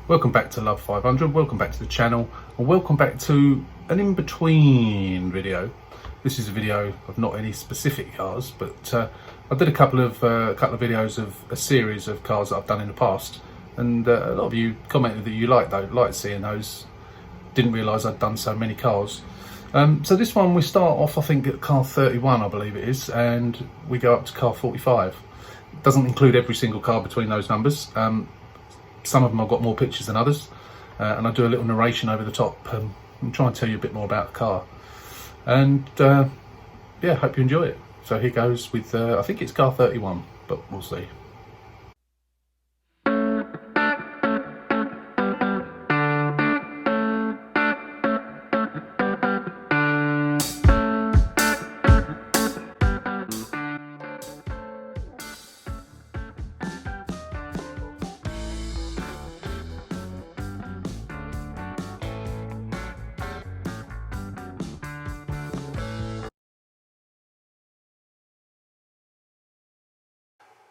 Welcome back to Love 500, welcome back to the channel, and welcome back to an in-between video. This is a video of not any specific cars, but I did a couple of videos of a series of cars that I've done in the past, and a lot of you commented that you liked seeing those. Didn't realise I'd done so many cars. So this one we start off, I think, at car 31, I believe it is, and we go up to car 45. It doesn't include every single car between those numbers. Some of them I've got more pictures than others, and I do a little narration over the top and try and tell you a bit more about the car. And yeah, hope you enjoy it. So here goes with, I think it's car 31, but we'll see.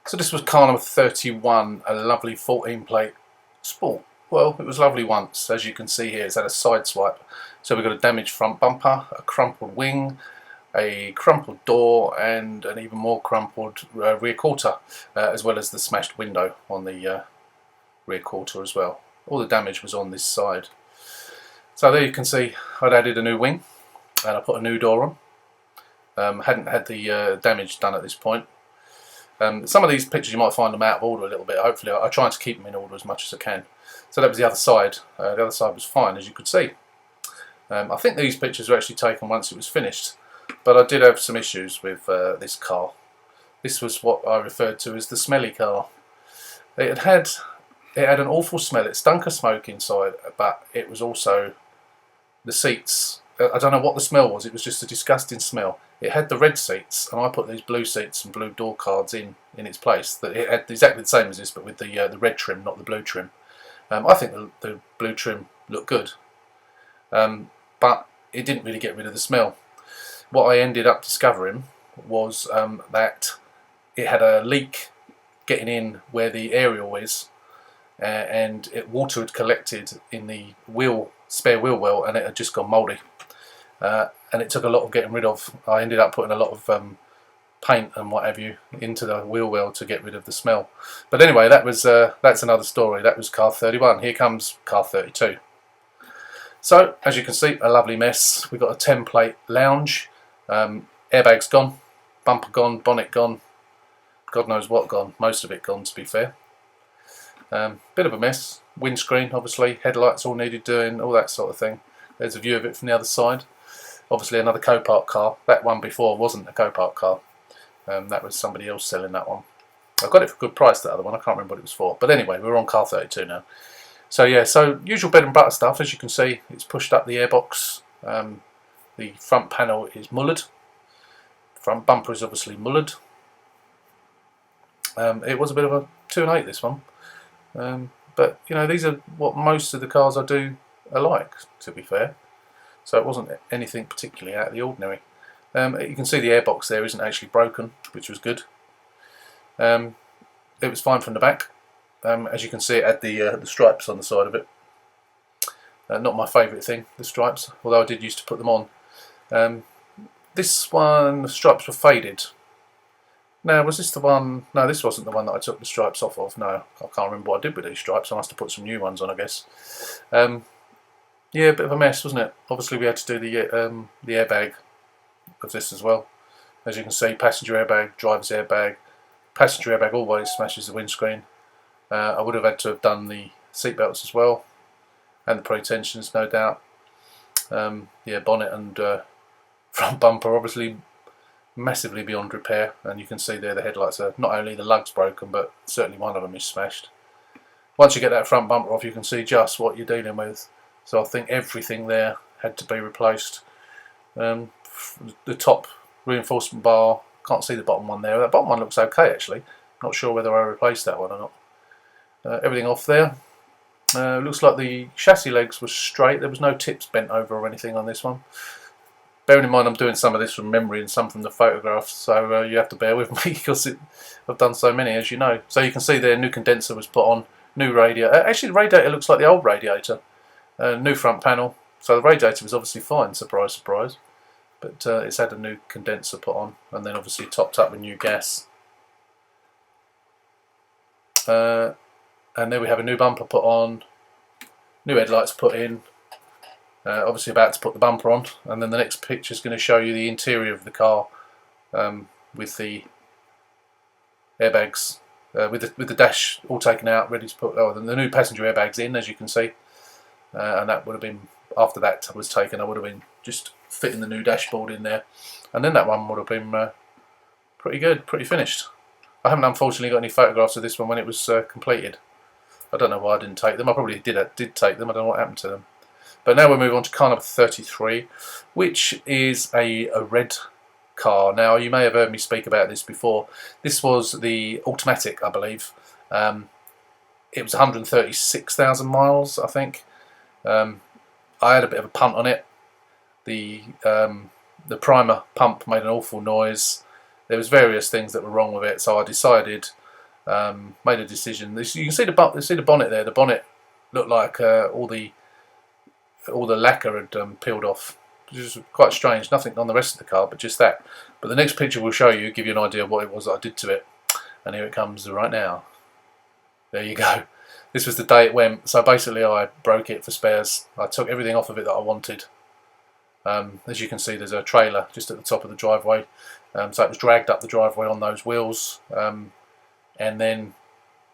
So this was car number 31, a lovely 14 plate Sport. Well, it was lovely once. As you can see here, it's had a side swipe. So we've got a damaged front bumper, a crumpled wing, a crumpled door, and an even more crumpled rear quarter, as well as the smashed window on the rear quarter as well. All the damage was on this side. So there you can see I'd added a new wing and I put a new door on. Hadn't had the damage done at this point. Some of these pictures you might find them out of order a little bit. Hopefully I try to keep them in order as much as I can. So that was the other side. The other side was fine, as you could see. I think these pictures were actually taken once it was finished, but I did have some issues with this car. This was what I referred to as the smelly car. It had an awful smell. It stunk of smoke inside, but it was also the seats. I don't know what the smell was. It was just a disgusting smell. It had the red seats, and I put these blue seats and blue door cards in its place. That it had exactly the same as this, but with the red trim, not the blue trim. I think the blue trim looked good, but it didn't really get rid of the smell. What I ended up discovering was that it had a leak getting in where the aerial is, and water had collected in the spare wheel well, and it had just gone mouldy. And it took a lot of getting rid of. I ended up putting a lot of paint and what have you into the wheel well to get rid of the smell. But anyway, that's another story. That was car 31. Here comes car 32. So as you can see, a lovely mess. We've got a 10 plate lounge. Airbags gone, bumper gone, bonnet gone, God knows what gone. Most of it gone, to be fair. Bit of a mess. Windscreen, obviously, headlights all needed doing, all that sort of thing. There's a view of it from the other side. Obviously another Copart car. That one before wasn't a Copart car. That was somebody else selling that one. I got it for a good price, that other one. I can't remember what it was for. But anyway, we're on car 32 now. So yeah, so usual bread and butter stuff. As you can see, it's pushed up the airbox. The front panel is mullered. Front bumper is obviously mullered. It was a bit of a 2 and 8, this one. But you know, these are what most of the cars I do are like, to be fair. So it wasn't anything particularly out of the ordinary. You can see the airbox there isn't actually broken, which was good. It was fine from the back. As you can see, it had the stripes on the side of it. Not my favourite thing, the stripes, although I did used to put them on. This one, the stripes were faded. Now, was this the one? No, this wasn't the one that I took the stripes off of. No, I can't remember what I did with these stripes. I must have put some new ones on, I guess. Yeah, a bit of a mess, wasn't it? Obviously we had to do the airbag of this as well. As you can see, passenger airbag, driver's airbag. Passenger airbag always smashes the windscreen. I would have had to have done the seat belts as well, and the pre-tensions, no doubt. Yeah, bonnet and front bumper obviously massively beyond repair, and you can see there the headlights are, not only the lugs broken, but certainly one of them is smashed. Once you get that front bumper off, you can see just what you're dealing with. So I think everything there had to be replaced. The top reinforcement bar, can't see the bottom one there. That bottom one looks okay actually. Not sure whether I replaced that one or not. Everything off there. Looks like the chassis legs were straight. There was no tips bent over or anything on this one. Bearing in mind I'm doing some of this from memory and some from the photographs, so you have to bear with me because I've done so many, as you know. So you can see there, new condenser was put on, New radiator. Actually, the radiator looks like the old radiator. New front panel. So the radiator was obviously fine, surprise, surprise. But it's had a new condenser put on, and then obviously topped up with new gas. And then we have a new bumper put on, new headlights put in. Obviously about to put the bumper on, and then the next picture is going to show you the interior of the car with the airbags, with the dash all taken out, ready to put the new passenger airbags in, as you can see. And that would have been, after that was taken, I would have been just fitting the new dashboard in there, and then that one would have been pretty good, pretty finished. I haven't unfortunately got any photographs of this one when it was completed. I don't know why I didn't take them. I probably did take them. I don't know what happened to them. But now we'll move on to car number 33, which is a red car. Now, you may have heard me speak about this before. This was the automatic, I believe. It was 136,000 miles, I think. I had a bit of a punt on it. The primer pump made an awful noise. There was various things that were wrong with it, so I decided, made a decision. You can see the bonnet there. The bonnet looked like all the lacquer had peeled off, which is quite strange. Nothing on the rest of the car, but just that. But the next picture will show you, give you an idea of what it was that I did to it. And here it comes right now. There you go. This was the day it went. So basically I broke it for spares. I took everything off of it that I wanted. As you can see, there's a trailer just at the top of the driveway. So it was dragged up the driveway on those wheels. And then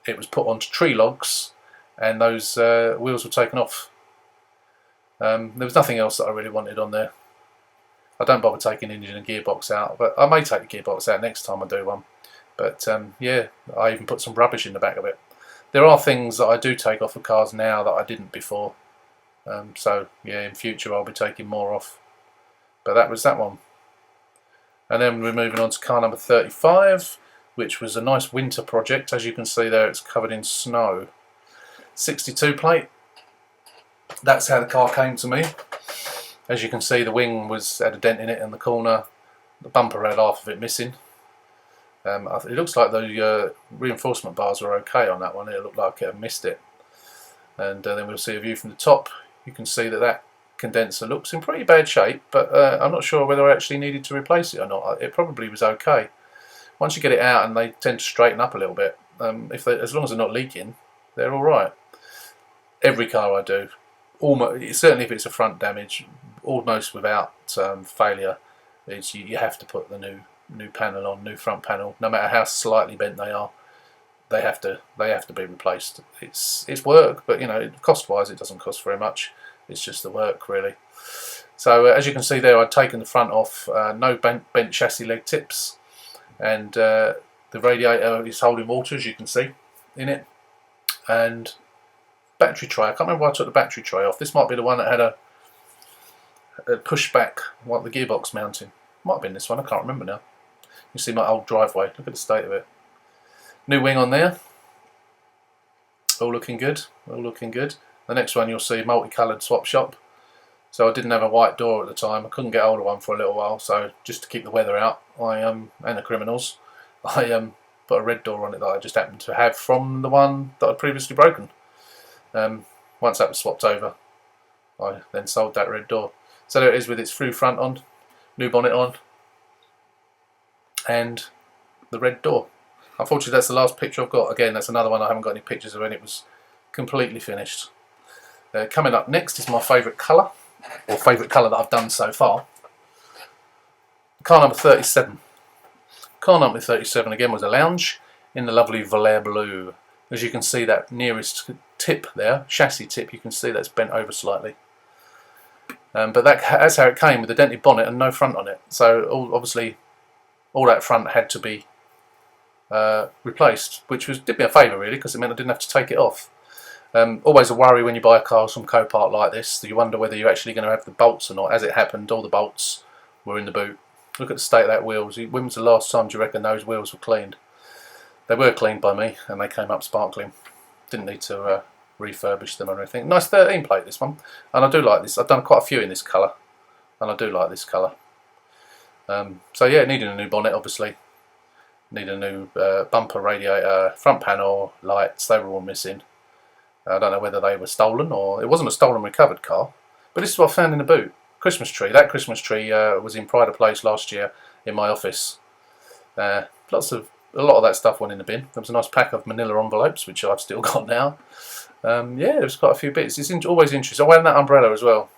it was put onto tree logs, and those wheels were taken off. There was nothing else that I really wanted on there. I don't bother taking engine and gearbox out, but I may take the gearbox out next time I do one. But yeah, I even put some rubbish in the back of it. There are things that I do take off of cars now that I didn't before. So yeah, in future I'll be taking more off. But that was that one. And then we're moving on to car number 35, which was a nice winter project. As you can see there, it's covered in snow. 62 plate. That's how the car came to me. As you can see, the wing had a dent in it in the corner. The bumper had half of it missing. It looks like the reinforcement bars were okay on that one. It looked like it had missed it. And then we'll see a view from the top. You can see that condenser looks in pretty bad shape, but I'm not sure whether I actually needed to replace it or not. It probably was okay. Once you get it out, and they tend to straighten up a little bit, as long as they're not leaking, they're all right. Every car I do, almost, certainly if it's a front damage, almost without failure, you have to put the new panel on, new front panel. No matter how slightly bent they are, they have to be replaced. It's work, but you know, cost-wise, it doesn't cost very much. It's just the work, really. So as you can see there, I'd taken the front off, no bent chassis leg tips, and the radiator is holding water, as you can see in it, and battery tray. I can't remember why I took the battery tray off. This might be the one that had a pushback, like the gearbox mounting. Might have been this one, I can't remember now. You see my old driveway, look at the state of it. New wing on there. All looking good, all looking good. The next one you'll see multicoloured swap shop. So I didn't have a white door at the time. I couldn't get hold of one for a little while, so just to keep the weather out, and the criminals, I put a red door on it that I just happened to have from the one that I'd previously broken. Once that was swapped over, I then sold that red door. So there it is with its through front on, new bonnet on, and the red door. Unfortunately, that's the last picture I've got. Again, that's another one I haven't got any pictures of when it was completely finished. Coming up next is my favourite colour, or favourite colour that I've done so far. Car number 37. Car number 37 again was a lounge in the lovely Valère blue. As you can see, that nearest tip there, chassis tip, you can see that's bent over slightly. But that's how it came, with a dented bonnet and no front on it. So obviously all that front had to be replaced, which did me a favour really, because it meant I didn't have to take it off. Always a worry when you buy cars from Copart like this. You wonder whether you're actually going to have the bolts or not. As it happened, all the bolts were in the boot. Look at the state of that wheels. When was the last time do you reckon those wheels were cleaned? They were cleaned by me, and they came up sparkling. Didn't need to refurbish them or anything. Nice 13 plate, this one, and I do like this. I've done quite a few in this colour, and I do like this colour. So yeah, it needed a new bonnet, obviously. Needed a new bumper, radiator, front panel, lights. They were all missing. I don't know whether they were stolen or it wasn't a stolen recovered car. But this is what I found in the boot. Christmas tree. That Christmas tree was in Pride of Place last year in my office. A lot of that stuff went in the bin. There was a nice pack of manila envelopes, which I've still got now. Yeah, there was quite a few bits. It's always interesting. I went that umbrella as well.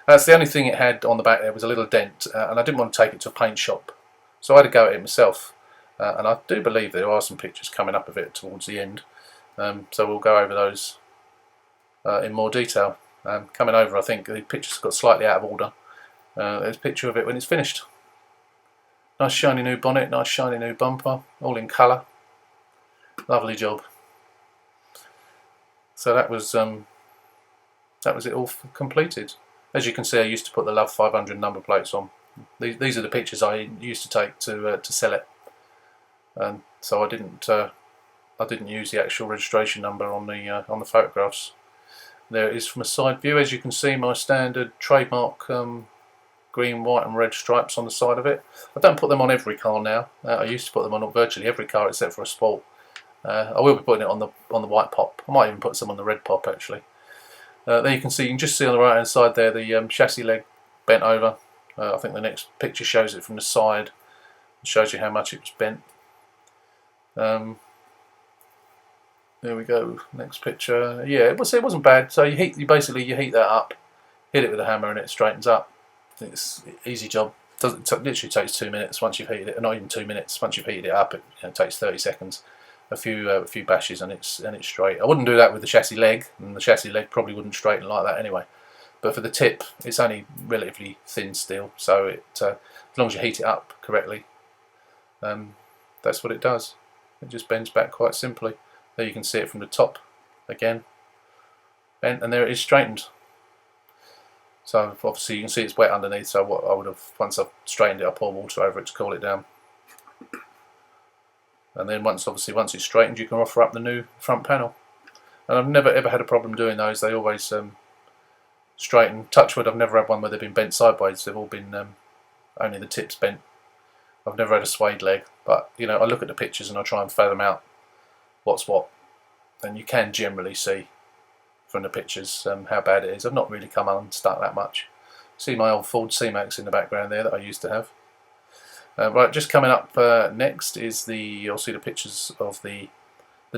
That's the only thing it had on the back there was a little dent, and I didn't want to take it to a paint shop. So I had to go at it myself. And I do believe there are some pictures coming up of it towards the end. So we'll go over those in more detail. Coming over, I think the pictures got slightly out of order. There's a picture of it when it's finished. Nice shiny new bonnet, nice shiny new bumper, all in colour. Lovely job. So that was it all completed. As you can see, I used to put the Love 500 number plates on. These are the pictures I used to take to sell it, and so I didn't use the actual registration number on the photographs. There it is from a side view. As you can see, my standard trademark green, white and red stripes on the side of it. I don't put them on every car now. I used to put them on virtually every car except for a Sport. I will be putting it on the white pop. I might even put some on the red pop actually. There you can just see on the right hand side there the chassis leg bent over. I think the next picture shows it from the side. It shows you how much it was bent. There we go. Next picture. Yeah, it wasn't bad. So you basically heat that up, hit it with a hammer, and it straightens up. It's an easy job. It literally takes 2 minutes once you've heated it. Not even 2 minutes. Once you've heated it up, it takes 30 seconds. A few bashes and it's straight. I wouldn't do that with the chassis leg, and the chassis leg probably wouldn't straighten like that anyway. But for the tip, it's only relatively thin steel, so as long as you heat it up correctly, that's what it does. It just bends back quite simply. There you can see it from the top again, bent, and there it is straightened. So obviously you can see it's wet underneath. So what I would have, once I've straightened it, I pour water over it to cool it down. And then once it's straightened, you can offer up the new front panel. And I've never ever had a problem doing those. They always straighten. Touchwood, I've never had one where they've been bent sideways. They've all been only the tips bent. I've never had a suede leg, but you know, I look at the pictures and I try and fathom out what's what, and you can generally see from the pictures how bad it is. I've not really come unstuck that much. See my old Ford C-Max in the background there that I used to have. Right, just coming up next is you'll see the pictures of the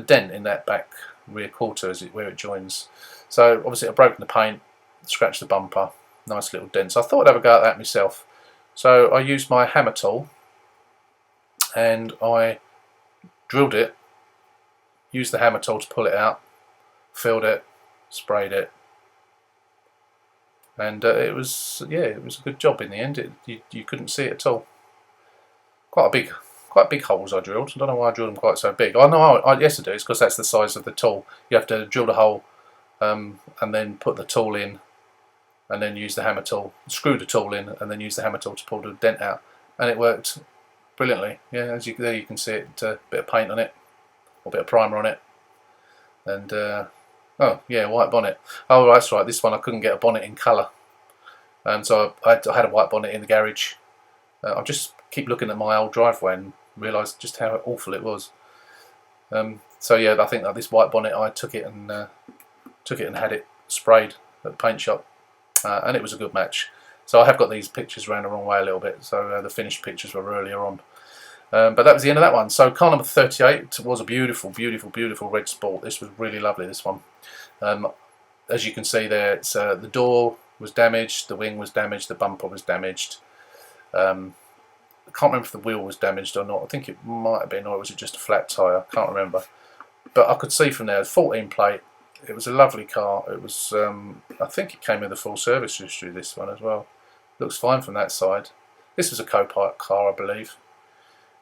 dent in that back rear quarter where it joins. So obviously I've broken the paint, scratched the bumper, nice little dent. So I thought I'd have a go at that myself. So I used my hammer tool and I drilled it, used the hammer tool to pull it out, filled it, sprayed it, and it was a good job in the end. You couldn't see it at all. Quite big holes I drilled. I don't know why I drilled them quite so big. I know yes I do. It's because that's the size of the tool. You have to drill the hole and then put the tool in, and then use the hammer tool, screw the tool in, and then use the hammer tool to pull the dent out. And it worked brilliantly. Yeah, there you can see it. A bit of paint on it, or a bit of primer on it, and oh yeah, white bonnet. Oh that's right. This one I couldn't get a bonnet in colour, so I had a white bonnet in the garage. I just keep looking at my old driveway and realise just how awful it was. So yeah, I think that this white bonnet, I took it and had it sprayed at the paint shop, and it was a good match. So I have got these pictures around the wrong way a little bit. So the finished pictures were earlier on. But that was the end of that one. So car number 38 was a beautiful, beautiful, beautiful red Sport. This was really lovely. This one, as you can see there, it's the door was damaged, the wing was damaged, the bumper was damaged. I can't remember if the wheel was damaged or not. I think it might have been, or was it just a flat tyre? I can't remember. But I could see from there, 14 plate. It was a lovely car. It was, I think it came with a full service history, this one as well. Looks fine from that side. This was a co-pilot car, I believe.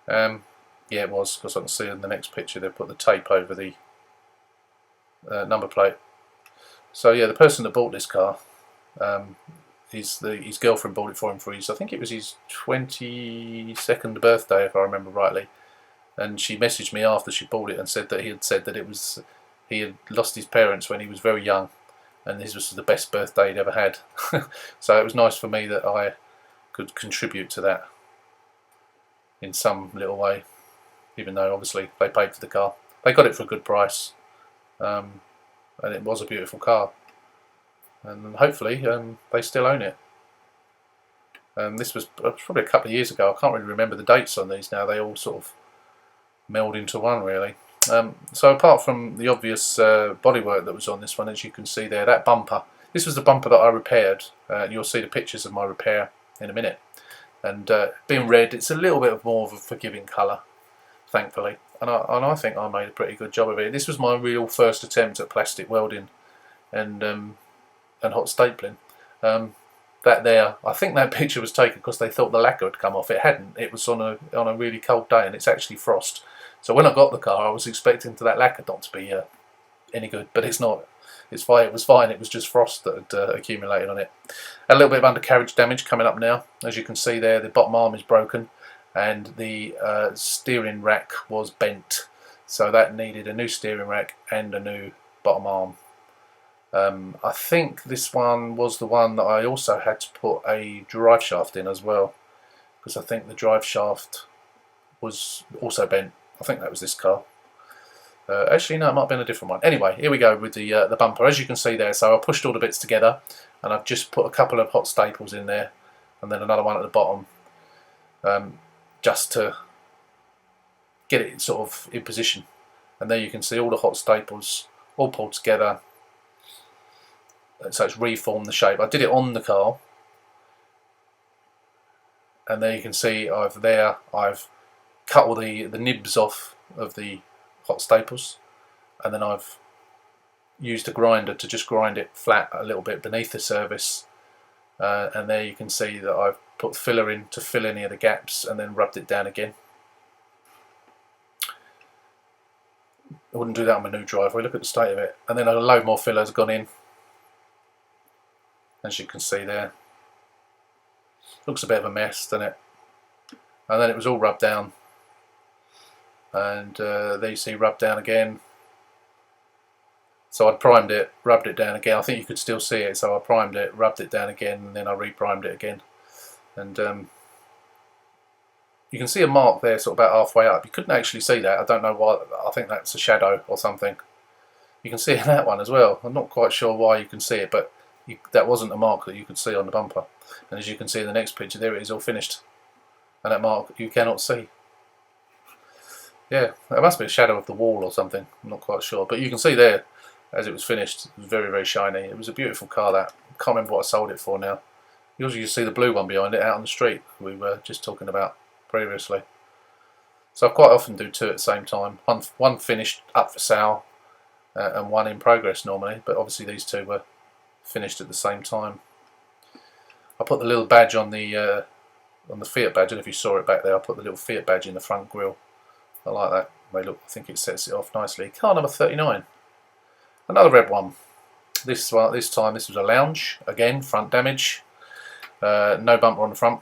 Yeah, it was, because I can see in the next picture they put the tape over the number plate. So yeah, the person that bought this car, his girlfriend bought it for him for I think it was his 22nd birthday, if I remember rightly. And she messaged me after she bought it and said that he had lost his parents when he was very young, and this was the best birthday he'd ever had. So it was nice for me that I could contribute to that in some little way, even though obviously they paid for the car. They got it for a good price. and it was a beautiful car, and hopefully they still own it. This was probably a couple of years ago. I can't really remember the dates on these now. They all sort of meld into one, really. So apart from the obvious bodywork that was on this one, as you can see there, that bumper, this was the bumper that I repaired. You'll see the pictures of my repair in a minute. And being red, it's a little bit more of a forgiving colour, thankfully. And I think I made a pretty good job of it. This was my real first attempt at plastic welding and hot stapling. That there, I think that picture was taken because they thought the lacquer had come off. It hadn't. It was on a really cold day, and it's actually frost. So when I got the car, I was expecting that lacquer not to be any good, but it's not. It's fine. It was fine. It was just frost that had accumulated on it. A little bit of undercarriage damage coming up now. As you can see there, the bottom arm is broken, and the steering rack was bent. So that needed a new steering rack and a new bottom arm. I think this one was the one that I also had to put a drive shaft in as well, because I think the drive shaft was also bent. I think that was this car. Actually, no, it might have been a different one. Anyway, here we go with the bumper. As you can see there, so I pushed all the bits together, and I've just put a couple of hot staples in there, and then another one at the bottom, just to get it sort of in position. And there you can see all the hot staples all pulled together. So it's reformed the shape. I did it on the car, and there you can see I've cut all the nibs off of the hot staples, and then I've used a grinder to just grind it flat a little bit beneath the surface, and there you can see that I've put filler in to fill any of the gaps and then rubbed it down again. I wouldn't do that on my new driveway. Look at the state of it. And then a load more filler has gone in, as you can see there. Looks a bit of a mess, doesn't it? And then it was all rubbed down, and there you see rubbed down again. So I'd primed it, rubbed it down again. I think you could still see it, so I primed it, rubbed it down again, and then I reprimed it again. And you can see a mark there sort of about halfway up. You couldn't actually see that. I don't know why. I think that's a shadow or something. You can see it in that one as well. I'm not quite sure why you can see it, but that wasn't a mark that you could see on the bumper. And as you can see in the next picture, there it is all finished. And that mark you cannot see. Yeah, that must be a shadow of the wall or something. I'm not quite sure. But you can see there, as it was finished, it was very, very shiny. It was a beautiful car, that. I can't remember what I sold it for now. You also see the blue one behind it out on the street we were just talking about previously. So I quite often do two at the same time. One finished up for sale and one in progress normally, but obviously these two were finished at the same time. I put the little badge on the Fiat badge. I don't know if you saw it back there. I put the little Fiat badge in the front grille. I like that. I think it sets it off nicely. Car number 39. Another red one. This time this was a lounge. Again, front damage. No bumper on the front.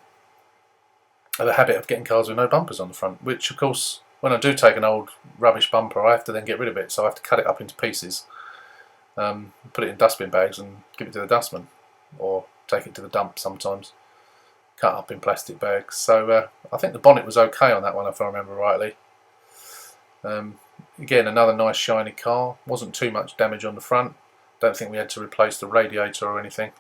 I have a habit of getting cars with no bumpers on the front, which of course, when I do take an old rubbish bumper, I have to then get rid of it. So I have to cut it up into pieces, put it in dustbin bags and give it to the dustman, or take it to the dump sometimes, cut up in plastic bags. So I think the bonnet was okay on that one, if I remember rightly. Again, another nice shiny car. Wasn't too much damage on the front. Don't think we had to replace the radiator or anything.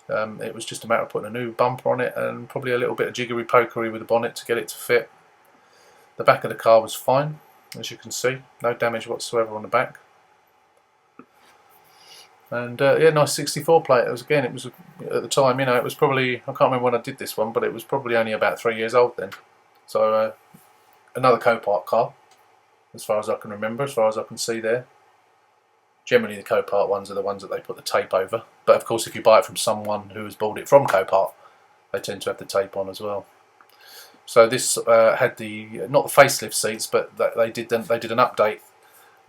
It was just a matter of putting a new bumper on it and probably a little bit of jiggery pokery with the bonnet to get it to fit. The back of the car was fine, as you can see. No damage whatsoever on the back. And yeah, nice 64 plate. It was at the time, you know, it was probably, I can't remember when I did this one, but it was probably only about 3 years old then. So another Copart car, as far as I can remember, as far as I can see there. Generally the Copart ones are the ones that they put the tape over, but of course if you buy it from someone who has bought it from Copart, they tend to have the tape on as well. So this had not the facelift seats, but they did an update,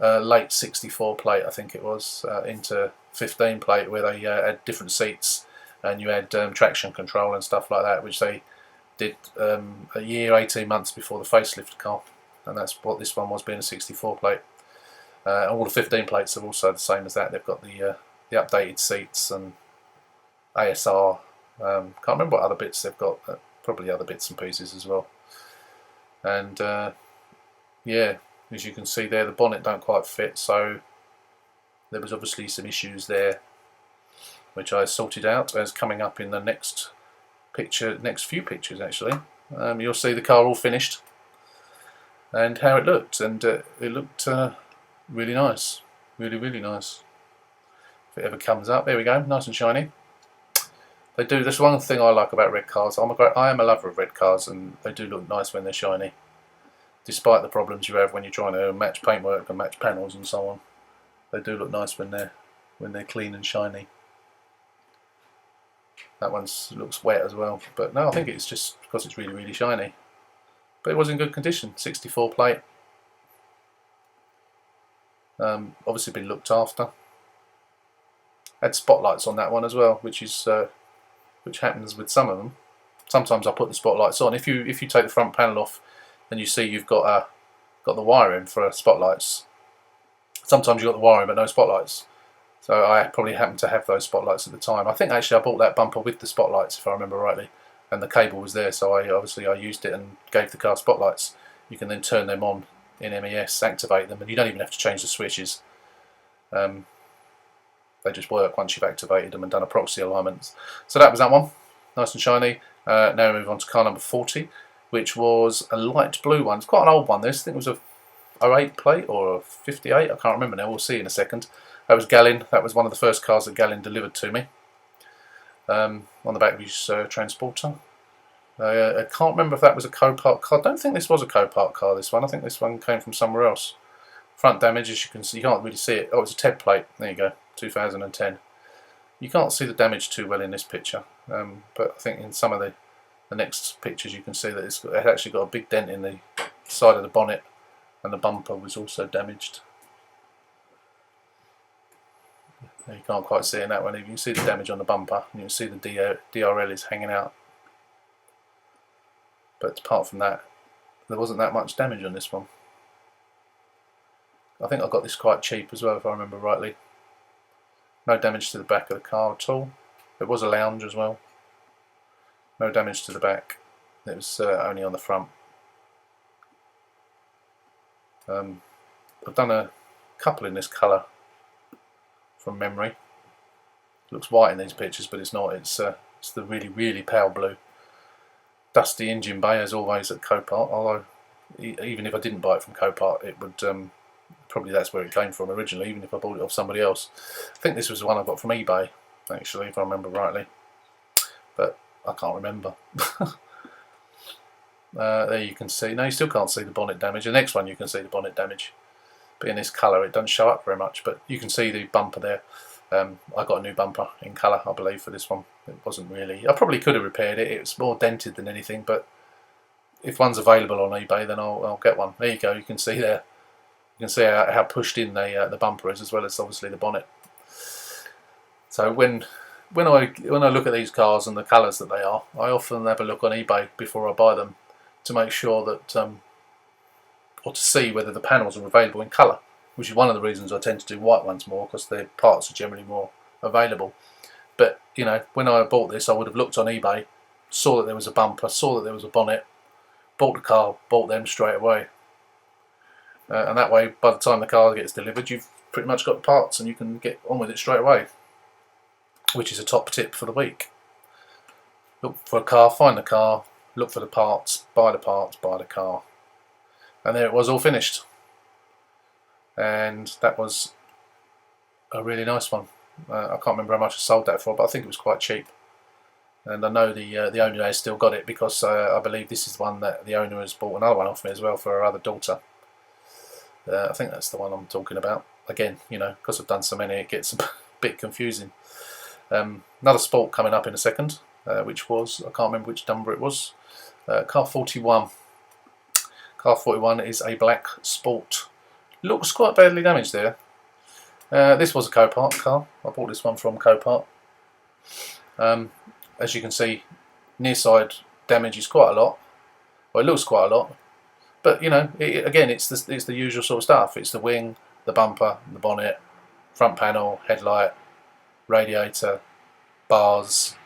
late 64 plate I think it was, into 15 plate, where they had different seats and you had traction control and stuff like that, which they did a year, 18 months before the facelift car, and that's what this one was, being a 64 plate. All the 15 plates are also the same as that. They've got the updated seats and ASR. Can't remember what other bits they've got. Probably other bits and pieces as well. And yeah, as you can see there, the bonnet don't quite fit. So There was obviously some issues there, which I sorted out, as coming up in the next few pictures actually. You'll see the car all finished and how it looked, and it looked really nice, really nice. If it ever comes up, there we go, nice and shiny. They do. That's one thing I like about red cars. I am a lover of red cars, and they do look nice when they're shiny, despite the problems you have when you're trying to match paintwork and match panels and so on. They do look nice when they're clean and shiny. That one looks wet as well, but no, I think it's just because it's really shiny. But it was in good condition. 64 plate. Obviously been looked after. Had spotlights on that one as well, which happens with some of them. Sometimes I put the spotlights on. If you take the front panel off, then you see you've got the wiring for spotlights. Sometimes you've got the wiring but no spotlights. So I probably happened to have those spotlights at the time. I think actually I bought that bumper with the spotlights, if I remember rightly, and the cable was there, so I used it and gave the car spotlights. You can then turn them on in MES, activate them, and you don't even have to change the switches. They just work once you've activated them and done a proxy alignment. So that was that one, nice and shiny. Now we move on to car number 40, which was a light blue one. It's quite an old one this. I think it was a 08 plate or a 58, I can't remember now, we'll see in a second. That was Gallin. That was one of the first cars that Gallin delivered to me, on the back of his transporter. I can't remember if that was a Copart car. I don't think this was a Copart car, this one. I think this one came from somewhere else. Front damage, as you can see, you can't really see it. Oh, it's a TED plate. There you go, 2010. You can't see the damage too well in this picture, but I think in some of the next pictures you can see that it actually got a big dent in the side of the bonnet, and the bumper was also damaged. You can't quite see it in that one. You can see the damage on the bumper, and you can see the DRL is hanging out. But apart from that, there wasn't that much damage on this one. I think I got this quite cheap as well, if I remember rightly. No damage to the back of the car at all. It was a lounge as well. No damage to the back. It was only on the front. I've done a couple in this colour from memory. It looks white in these pictures, but it's not. It's the really pale blue. Dusty engine bay as always at Copart. Although even if I didn't buy it from Copart, it would probably that's where it came from originally. Even if I bought it off somebody else, I think this was the one I got from eBay actually, if I remember rightly. But I can't remember. There you can see. No, you still can't see the bonnet damage. The next one you can see the bonnet damage. But in this colour it doesn't show up very much, but you can see the bumper there. I got a new bumper in colour, I believe, for this one. It wasn't really... I probably could have repaired it. It was more dented than anything, but if one's available on eBay, then I'll get one. There you go, you can see there. You can see how pushed in the bumper is, as well as obviously the bonnet. So when I look at these cars and the colours that they are, I often have a look on eBay before I buy them to make sure that... or to see whether the panels are available in colour, which is one of the reasons I tend to do white ones more, because their parts are generally more available. But you know, when I bought this, I would have looked on eBay, saw that there was a bumper, saw that there was a bonnet, bought the car, bought them straight away, and that way, by the time the car gets delivered, you've pretty much got the parts and you can get on with it straight away. Which is a top tip for the week. Look for a car, find the car, look for the parts, buy the car. And there it was, all finished. And that was a really nice one. I can't remember how much I sold that for, but I think it was quite cheap. And I know the owner has still got it, because I believe this is one that the owner has bought another one off me as well for her other daughter. I think that's the one I'm talking about. Again, you know, because I've done so many, it gets a bit confusing. Another sport coming up in a second, which was, I can't remember which number it was, car 41. Car 41 is a black sport. Looks quite badly damaged there. This was a Copart car. I bought this one from Copart. As you can see, near side damage is quite a lot. Well, it looks quite a lot. But you know, again, it's the usual sort of stuff. It's the wing, the bumper, the bonnet, front panel, headlight, radiator, bars,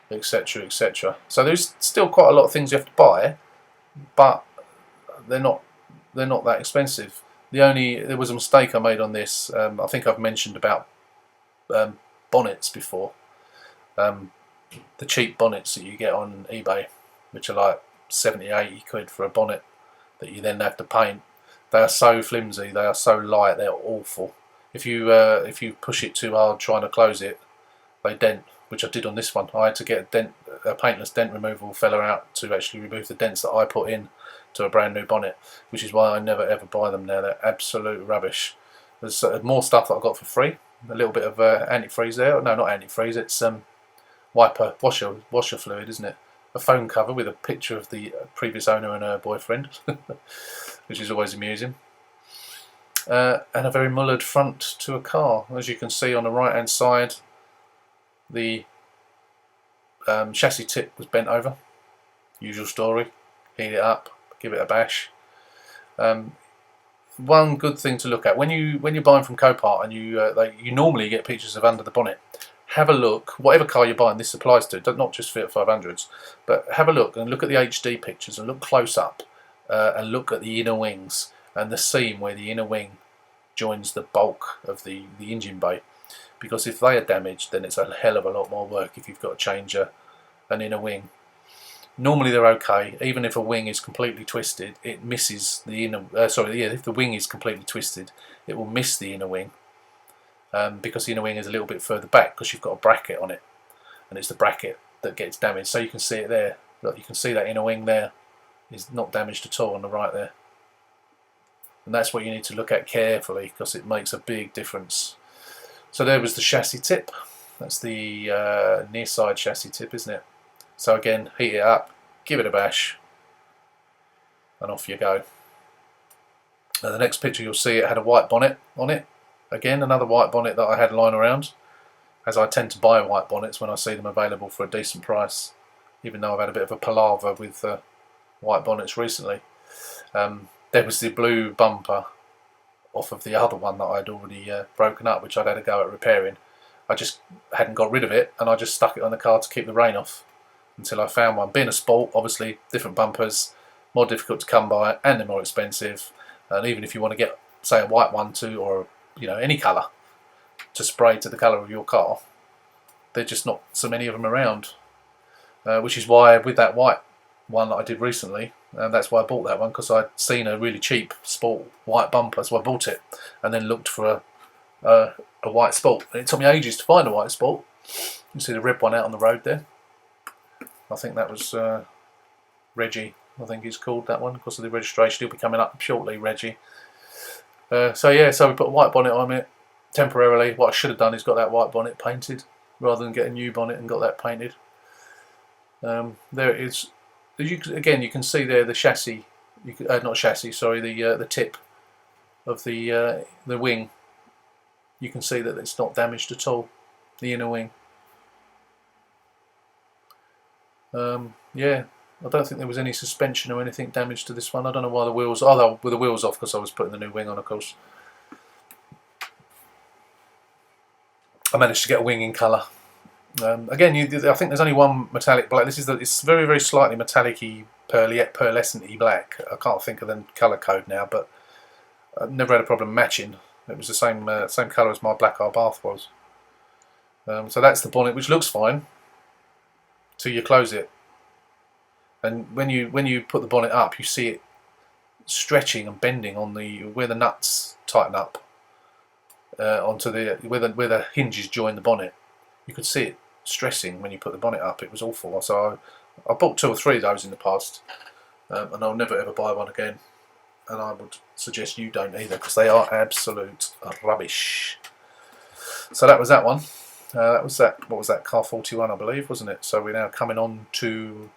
etc., etc. So there's still quite a lot of things you have to buy, but they're not that expensive. There was a mistake I made on this. I think I've mentioned about bonnets before. The cheap bonnets that you get on eBay, which are like 70, 80 quid for a bonnet that you then have to paint. They are so flimsy, they are so light, they're awful. If you push it too hard trying to close it, they dent, which I did on this one. I had to get a paintless dent removal fella out to actually remove the dents that I put in to a brand new bonnet, which is why I never ever buy them now. They're absolute rubbish. There's more stuff that I got for free. A little bit of antifreeze there. No, not antifreeze. It's wiper washer fluid, isn't it? A phone cover with a picture of the previous owner and her boyfriend, which is always amusing. And a very mullered front to a car. As you can see on the right hand side, the chassis tip was bent over. Usual story. Heat it up, give it a bash. One good thing to look at when you're buying from Copart, and you normally get pictures of under the bonnet. Have a look, whatever car you're buying, this applies to, not just Fiat 500s, but have a look and look at the HD pictures and look close up and look at the inner wings and the seam where the inner wing joins the bulk of the engine bay. Because if they are damaged, then it's a hell of a lot more work if you've got to change an inner wing. Normally they're okay. Even if a wing is completely twisted, it misses the inner. If the wing is completely twisted, it will miss the inner wing because the inner wing is a little bit further back because you've got a bracket on it, and it's the bracket that gets damaged. So you can see it there. Look, you can see that inner wing there is not damaged at all on the right there, and that's what you need to look at carefully because it makes a big difference. So there was the chassis tip. That's the near side chassis tip, isn't it? So again, heat it up, give it a bash, and off you go. Now the next picture you'll see it had a white bonnet on it. Again, another white bonnet that I had lying around, as I tend to buy white bonnets when I see them available for a decent price, even though I've had a bit of a palaver with white bonnets recently. There was the blue bumper off of the other one that I'd already broken up, which I'd had a go at repairing. I just hadn't got rid of it, and I just stuck it on the car to keep the rain off until I found one. Being a Sport, obviously different bumpers, more difficult to come by, and they're more expensive. And even if you want to get, say, a white one too, or any colour to spray to the colour of your car, there's just not so many of them around. Which is why with that white one that I did recently, that's why I bought that one, because I'd seen a really cheap Sport white bumper, so I bought it and then looked for a white Sport. And it took me ages to find a white Sport. You can see the red one out on the road there. I think that was Reggie, I think he's called that one, because of the registration. He'll be coming up shortly, Reggie. So we put a white bonnet on it temporarily. What I should have done is got that white bonnet painted rather than get a new bonnet and got that painted. There it is. Again, you can see there the chassis. Not chassis, sorry. The tip of the wing. You can see that it's not damaged at all. The inner wing. I don't think there was any suspension or anything damaged to this one. I don't know why the wheels. Oh, they were the wheels off because I was putting the new wing on, of course. I managed to get a wing in colour. Again, I think there's only one metallic black. It's very, very slightly metallic-y, pearlescent-y black. I can't think of the colour code now, but I've never had a problem matching. It was the same colour as my black Abarth was. So that's the bonnet, which looks fine till you close it. And when you put the bonnet up, you see it stretching and bending on where the nuts tighten up onto where the hinges join the bonnet. You could see it stressing when you put the bonnet up. It was awful. So I bought 2 or 3 of those in the past, and I'll never ever buy one again. And I would suggest you don't either, because they are absolute rubbish. So that was that one. That was that. What was that? Car 41, I believe, wasn't it? So we're now coming on to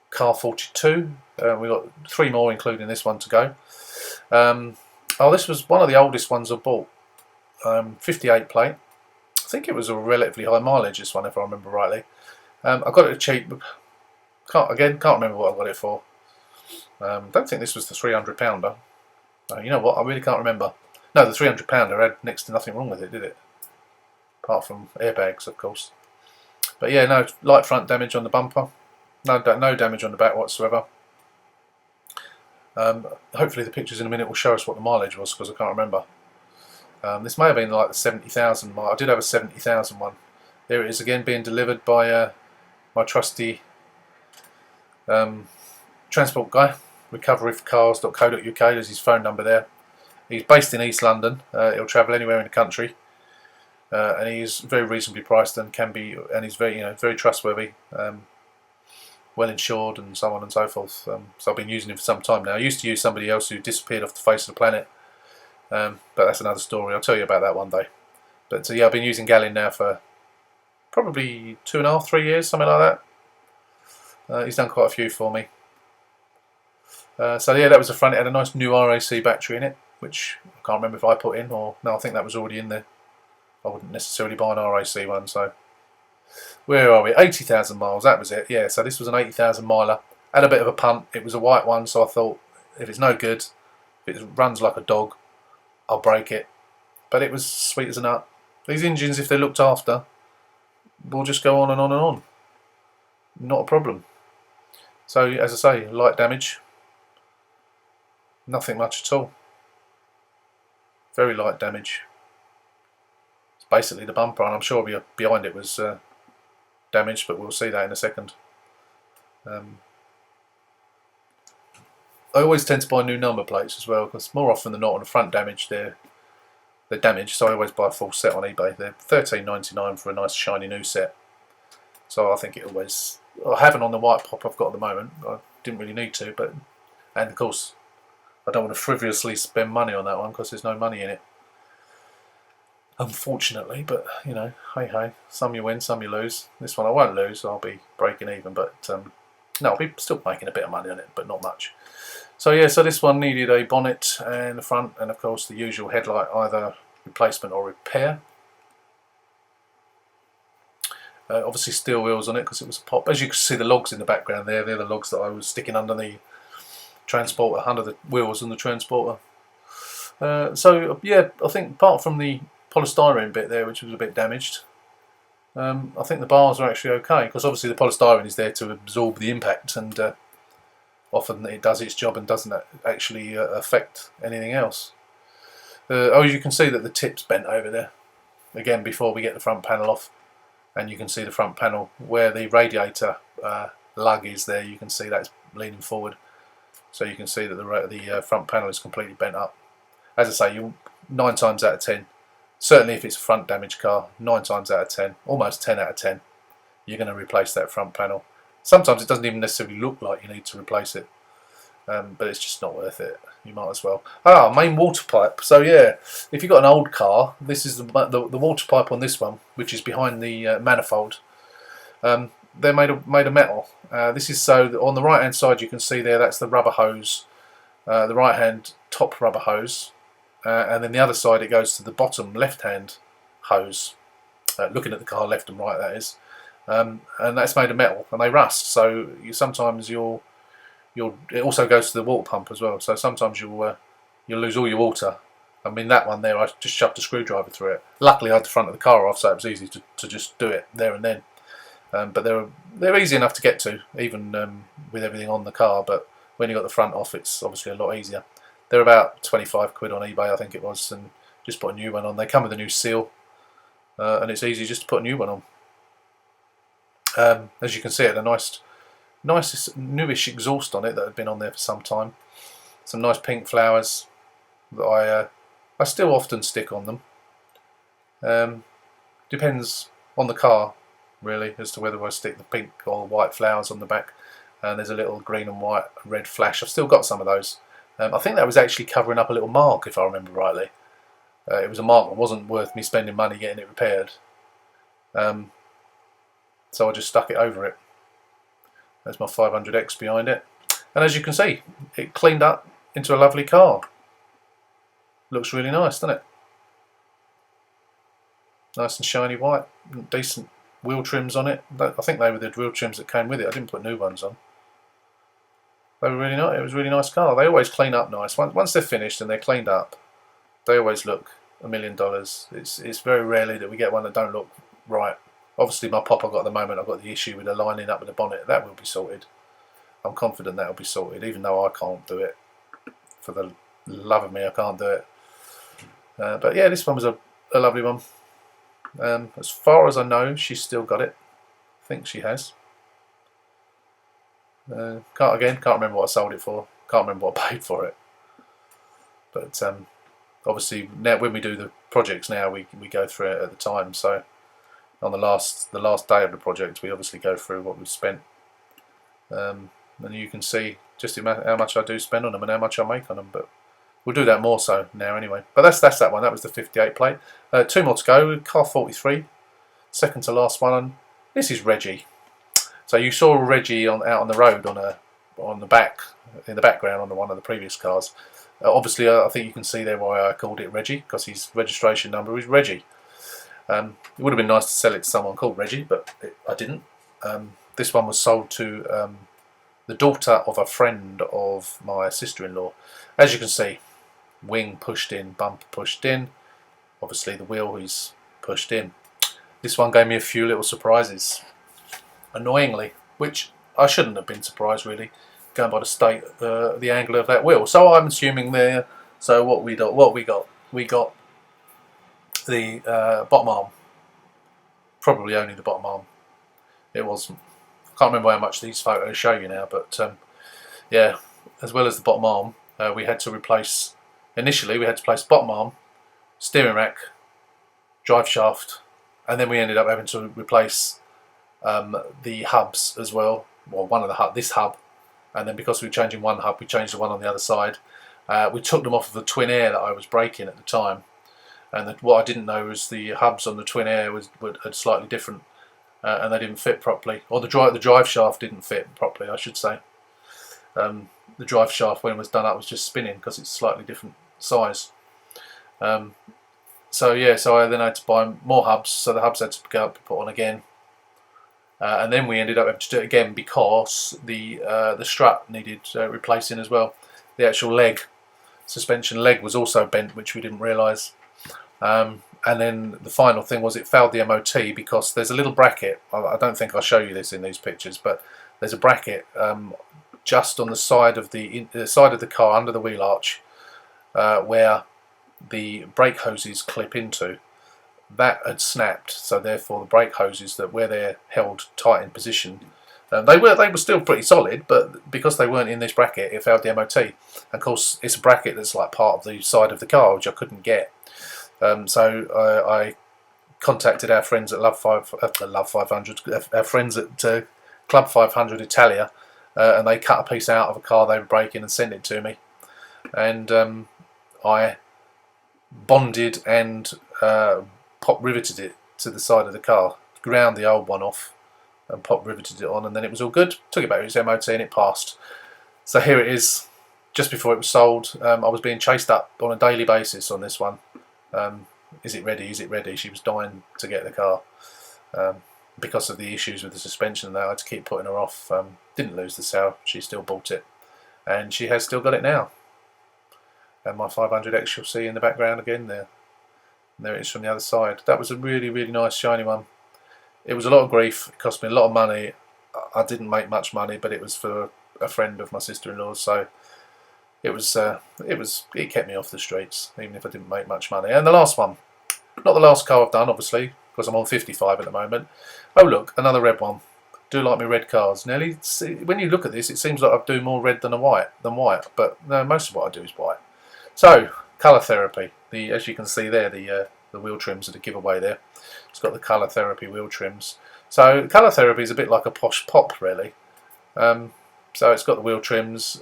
car 42. We've got 3 more, including this one, to go. This was one of the oldest ones I bought. 58 plate. I think it was a relatively high mileage, this one, if I remember rightly. I got it cheap. Can't remember what I got it for. Don't think this was the 300 pounder. You know what? I really can't remember. No, the 300 pounder had next to nothing wrong with it, did it? Apart from airbags, of course. But yeah, no light front damage on the bumper. No damage on the back whatsoever. Hopefully the pictures in a minute will show us what the mileage was, because I can't remember. This may have been like the 70,000 mile. I did have a 70,000 one. There it is again, being delivered by my trusty transport guy, recoveryforcars.co.uk. There's his phone number there. He's based in East London. He'll travel anywhere in the country, and he's very reasonably priced and can be, and he's very, very trustworthy, well insured, and so on and so forth. So I've been using him for some time now. I used to use somebody else who disappeared off the face of the planet, but that's another story. I'll tell you about that one day. But yeah, I've been using Gallin now for probably 2.5, 3 years, something like that. He's done quite a few for me. So yeah, that was the front. It had a nice new RAC battery in it, which I can't remember if I put in, or no, I think that was already in there. I wouldn't necessarily buy an RAC one. So where are we? 80,000 miles, that was it. Yeah, so this was an 80,000 miler. Had a bit of a punt. It was a white one, so I thought, if it's no good, if it runs like a dog, I'll break it. But it was sweet as a nut. These engines, if they're looked after, will just go on and on and on. Not a problem. So as I say, light damage. Nothing much at all. Very light damage. It's basically the bumper, and I'm sure behind it was damaged, but we'll see that in a second. I always tend to buy new number plates as well, because more often than not on the front damage they're damaged, so I always buy a full set on eBay. They're $13.99 for a nice shiny new set. So I think it always, I haven't on the white pop I've got at the moment. I didn't really need to, but, and of course I don't want to frivolously spend money on that one because there's no money in it, unfortunately. But hey hey, some you win, some you lose. This one I won't lose, I'll be breaking even, but no, I'll be still making a bit of money on it, but not much. So yeah, so this one needed a bonnet and the front, and of course the usual headlight, either replacement or repair. Obviously steel wheels on it because it was a pop. As you can see, the logs in the background there, they're the logs that I was sticking under the transporter, under the wheels on the transporter. So yeah, I think apart from the polystyrene bit there, which was a bit damaged, I think the bars are actually okay, because obviously the polystyrene is there to absorb the impact, and often it does its job and doesn't actually affect anything else. Oh, you can see that the tip's bent over there again before we get the front panel off, and you can see the front panel where the radiator lug is there. You can see that's leaning forward, so you can see that the front panel is completely bent up. As I say, you 9 times out of 10, certainly if it's a front damaged car, 9 times out of 10, almost 10 out of 10, you're going to replace that front panel. Sometimes it doesn't even necessarily look like you need to replace it, but it's just not worth it. You might as well. Main water pipe. So yeah, if you've got an old car, this is the water pipe on this one, which is behind the manifold. They're made of metal. This is so that on the right hand side you can see there, that's the rubber hose, the right hand top rubber hose, and then the other side it goes to the bottom left hand hose, looking at the car left and right, that is. And that's made of metal, and they rust, so sometimes it also goes to the water pump as well, so sometimes you'll lose all your water. I mean, that one there, I just shoved a screwdriver through it. Luckily I had the front of the car off, so it was easy to just do it there and then. But they're easy enough to get to, even with everything on the car, but when you've got the front off, it's obviously a lot easier. They're about 25 quid on eBay, I think it was, and just put a new one on. They come with a new seal, and it's easy just to put a new one on. As you can see, it had a nice newish exhaust on it that had been on there for some time. Some nice pink flowers that I still often stick on them. Depends on the car, really, as to whether I stick the pink or white flowers on the back. And there's a little green and white red flash. I've still got some of those. I think that was actually covering up a little mark, if I remember rightly. It was a mark that wasn't worth me spending money getting it repaired. So I just stuck it over it. There's my 500X behind it. And as you can see, it cleaned up into a lovely car. Looks really nice, doesn't it? Nice and shiny white. Decent wheel trims on it. I think they were the wheel trims that came with it. I didn't put new ones on. They were really nice. It was a really nice car. They always clean up nice. Once they're finished and they're cleaned up, they always look $1 million. It's very rarely that we get one that don't look right. Obviously my pop I've got at the moment, I've got the issue with the lining up with the bonnet. That will be sorted. I'm confident that will be sorted, even though I can't do it. For the love of me, I can't do it. But yeah, this one was a lovely one. As far as I know, she's still got it. I think she has. Can't remember what I sold it for. Can't remember what I paid for it. But obviously now when we do the projects now, we go through it at the time. So on the last day of the project, we obviously go through what we've spent, and you can see just how much I do spend on them and how much I make on them. But we'll do that more so now anyway. But that's that one. That was the 58 plate. 2 more to go. Car 43, second to last one. And this is Reggie. So you saw Reggie out on the road in the background on one of the previous cars. Obviously, I think you can see there why I called it Reggie, because his registration number is Reggie. It would have been nice to sell it to someone called Reggie, but I didn't. This one was sold to the daughter of a friend of my sister-in-law. As you can see, wing pushed in, bumper pushed in. Obviously, the wheel is pushed in. This one gave me a few little surprises, annoyingly, which I shouldn't have been surprised really, going by the angle of that wheel. So I'm assuming there. So what we got the bottom arm, probably only the bottom arm. It wasn't. Can't remember how much these photos show you now, but yeah, as well as the bottom arm, we had to replace. Initially, we had to replace bottom arm, steering rack, drive shaft, and then we ended up having to replace the hubs as well. Well, one of the this hub, and then because we were changing one hub, we changed the one on the other side. We took them off of the twin air that I was braking at the time, and what I didn't know was the hubs on the twin air had slightly different, and they didn't fit properly, or the drive shaft didn't fit properly, I should say. The drive shaft, when it was done up, was just spinning because it's slightly different size. So yeah, so I then had to buy more hubs, so the hubs had to go up and put on again. And then we ended up having to do it again because the strut needed replacing as well. The actual suspension leg was also bent, which we didn't realise. And then the final thing was it failed the MOT because there's a little bracket. I don't think I'll show you this in these pictures, but there's a bracket just on the side of the car under the wheel arch where the brake hoses clip into. That had snapped, so therefore the brake hoses, where they're held tight in position, they were still pretty solid, but because they weren't in this bracket, it failed the MOT. And of course, it's a bracket that's like part of the side of the car, which I couldn't get. So I contacted our friends at Love 500, our friends at Club 500 Italia, and they cut a piece out of a car they were braking and sent it to me. And I bonded and pop riveted it to the side of the car, ground the old one off and pop riveted it on, and then it was all good. Took it back to its MOT and it passed. So here it is, just before it was sold. I was being chased up on a daily basis on this one. Is it ready? Is it ready? She was dying to get the car. Because of the issues with the suspension, I had to keep putting her off. Didn't lose the sale. She still bought it, and she has still got it now. And my 500X you'll see in the background again there. And there it is from the other side. That was a really, really nice shiny one. It was a lot of grief. It cost me a lot of money. I didn't make much money, but it was for a friend of my sister-in-law's, so it kept me off the streets, even if I didn't make much money. And the last one, not the last car I've done, obviously, because I'm on 55 at the moment. Oh look, another red one. Do like me red cars. Nelly, when you look at this, it seems like I do more red than white. But no, most of what I do is white. So colour therapy. As you can see there, the wheel trims are the giveaway there. It's got the colour therapy wheel trims. So colour therapy is a bit like a posh pop, really. So it's got the wheel trims.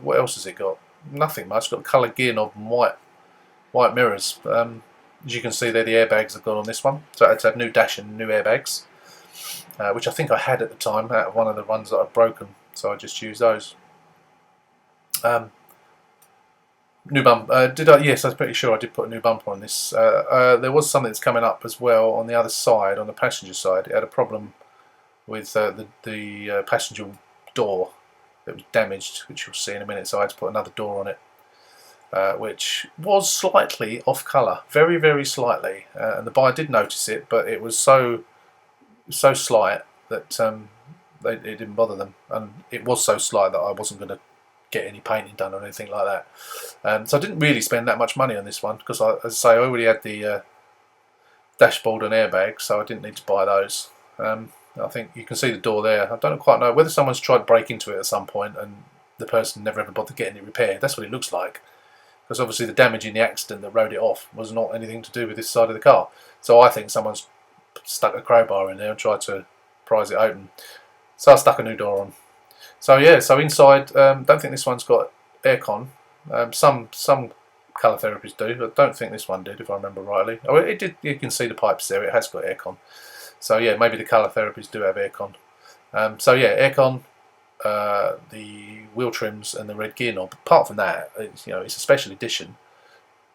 What else has it got? Nothing much. It's got colour gear knob and white mirrors. As you can see there, the airbags have gone on this one. So I had to have new dash and new airbags, which I think I had at the time out of one of the ones that I've broken. So I just used those. New bumper. Did I? Yes, I'm pretty sure I did put a new bumper on this. There was something that's coming up as well on the other side, on the passenger side. It had a problem with the passenger door that was damaged, which you'll see in a minute. So I had to put another door on it, which was slightly off colour, very, very slightly. And the buyer did notice it, but it was so slight that it didn't bother them, and it was so slight that I wasn't going to get any painting done or anything like that. So I didn't really spend that much money on this one because, as I say, I already had the dashboard and airbag, so I didn't need to buy those. I think you can see the door there. I don't quite know whether someone's tried to break into it at some point and the person never ever bothered getting it repaired. That's what it looks like, because obviously the damage in the accident that rode it off was not anything to do with this side of the car. So I think someone's stuck a crowbar in there and tried to prise it open. So I stuck a new door on. So yeah, so inside, don't think this one's got aircon. Some colour therapies do. I don't think this one did, if I remember rightly. Oh, it did. You can see the pipes there. It has got aircon. So yeah, maybe the colour therapies do have aircon. So yeah, aircon, the wheel trims, and the red gear knob. Apart from that, it's a special edition,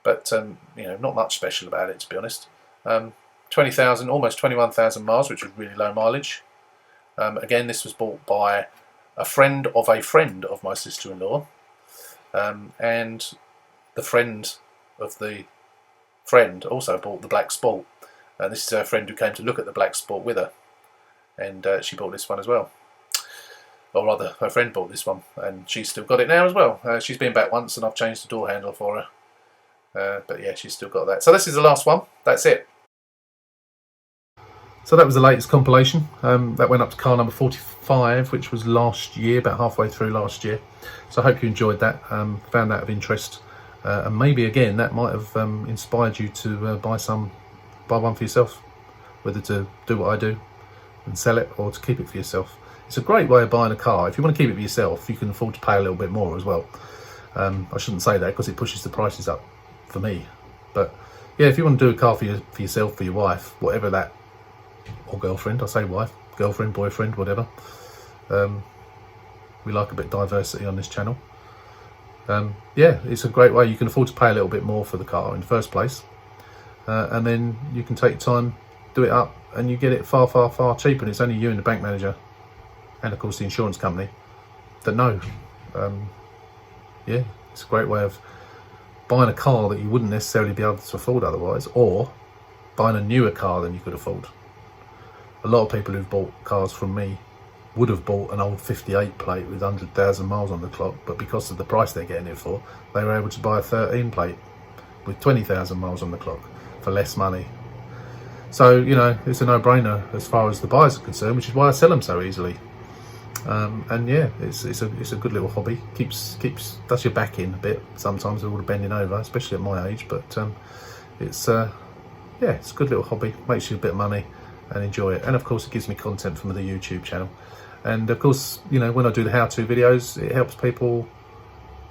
but not much special about it, to be honest. 20,000, almost 21,000 miles, which was really low mileage. Again, this was bought by a friend of my sister-in-law, and the friend of the friend also bought the Black Sport. This is her friend who came to look at the Black Sport with her, and she bought this one as well. Or rather, her friend bought this one, and she's still got it now as well. She's been back once, and I've changed the door handle for her. But yeah, she's still got that. So this is the last one. That's it. So that was the latest compilation. That went up to car number 45, which was last year, about halfway through last year. So I hope you enjoyed that, found that of interest. And maybe, again, that might have inspired you to buy one for yourself, whether to do what I do and sell it or to keep it for yourself. It's a great way of buying a car. If you want to keep it for yourself, you can afford to pay a little bit more as well. I shouldn't say that because it pushes the prices up for me. But yeah, if you want to do a car for yourself, for your wife, whatever that, or girlfriend, I say wife, girlfriend, boyfriend, whatever. We like a bit of diversity on this channel. Yeah, it's a great way. You can afford to pay a little bit more for the car in the first place. And then you can take time, do it up, and you get it far, far, far cheaper. And it's only you and the bank manager, and of course the insurance company, that know. Yeah, it's a great way of buying a car that you wouldn't necessarily be able to afford otherwise, or buying a newer car than you could afford. A lot of people who've bought cars from me would have bought an old 58 plate with 100,000 miles on the clock, but because of the price they're getting it for, they were able to buy a 13 plate with 20,000 miles on the clock for less money. So, it's a no-brainer as far as the buyers are concerned, which is why I sell them so easily. And yeah, it's a good little hobby. Does your back in a bit sometimes with all the bending over, especially at my age. But it's a good little hobby. Makes you a bit of money and enjoy it. And of course, it gives me content from the YouTube channel. And of course, when I do the how-to videos, it helps people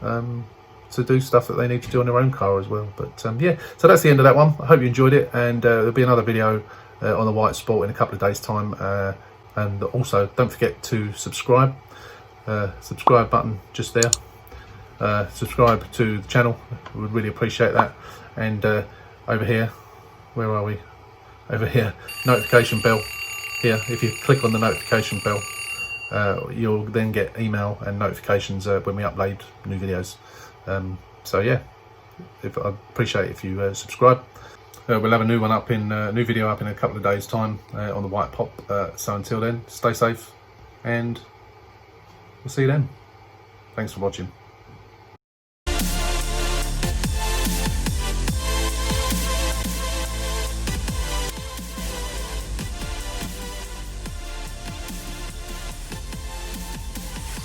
to do stuff that they need to do on their own car as well. But yeah, so that's the end of that one. I hope you enjoyed it, and there'll be another video on the White Sport in a couple of days' time. And also, don't forget to subscribe. Subscribe button just there. Subscribe to the channel. We would really appreciate that. And over here, where are we? Over here, notification bell. Here, if you click on the notification bell, you'll then get email and notifications when we upload new videos. So yeah, I'd appreciate if you subscribe. We'll have a new video up in a couple of days' time on the White Pop. So until then, stay safe, and we'll see you then. Thanks for watching.